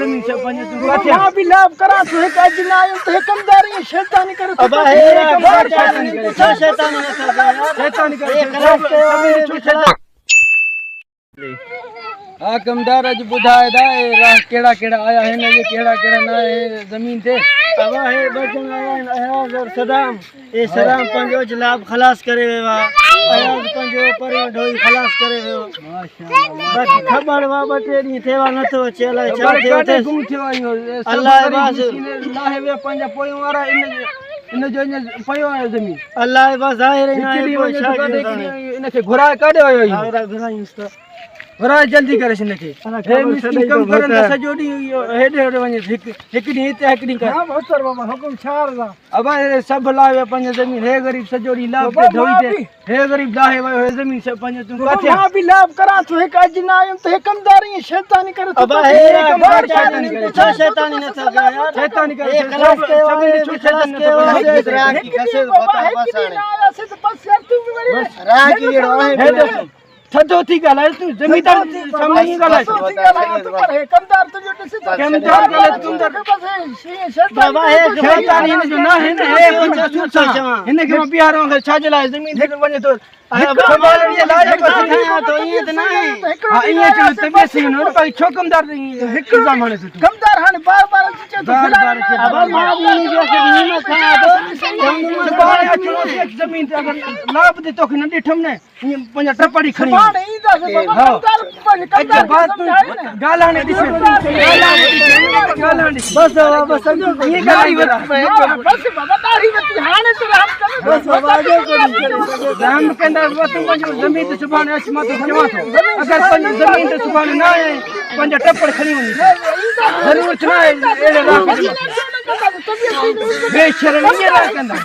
जमीन से पंज तू मां काथे भी लाभ करा तो एक अजना तो एक कमदारी शैतानी करे अब हे शैतानी करे शैतानी न कर यार शैतानी करे आ कमदार अज बुधाए दा राह केड़ा केड़ा आया है ने केड़ा केड़ा ना है जमीन ते अब हे बचन आया और सदाम ए सदाम पंजो जलाब खलास करे वा आया पंजो पर ढोई खलास करे वा माशाअल्लाह बाकी खबर वा बटेरी थेवा न तो चला छा थे गुम थियो आयो अल्लाह बस लाहे वे पंजा पोयो वारा इन जो पयो है जमीन अल्लाह बस जाहिर ना है इनके घुरा काढे आयो घुरा घुराइस घुरा जल्दी करे इनके हे मिस्किन कम करन सजोडी हेडे हेडे वने एकडी हिते एकडी कर हां बहतर बाबा हुकुम छार दा अब सब लावे पंज जमीन हे गरीब सजोडी लाभ पे धोई दे हे गरीब लाहे वे जमीन से पंज तू काथे मां भी लाभ करा तो एक अजना तो एक कमदारी शैतानी करे अब हे कमदार शैतानी करे शैतानी न कर यार शैतानी करे खलास के शैतानी न कर राह की खसे बस राह की है थदो थी गला तू जमींदार सामने गला पर है कमदार तो जो से कमदार गला तुम बाबा है शैतान इन जो ना है इने के बिहार में छाजला जमीन दे वने तो संभाल ये लाए बस तो ये ना है हां ये चलो तबे से न पर छो कमदार एक जमाने से कमदार हन बार-बार चीचे तो अब मां भी नहीं जैसे नहीं खा तो बाहर चलो एक जमीन ते अगर लाभ दे तो न डिठम ने पंजा टपड़ी खणी नहीं दस कमदार बात गालाने दिसे गालाने बस बस ये गाली बस बाबा दाढ़ी बत्ती हाने तो बस आवाज राम कंदा वतु पंजो जमीन ते सुभाने असमा तो जमा तो अगर पंज जमीन ते सुभाने ना है पंजा टपड़ खणी वनी जरूर छना एड़े राह बेशर्मी ये राह कंदा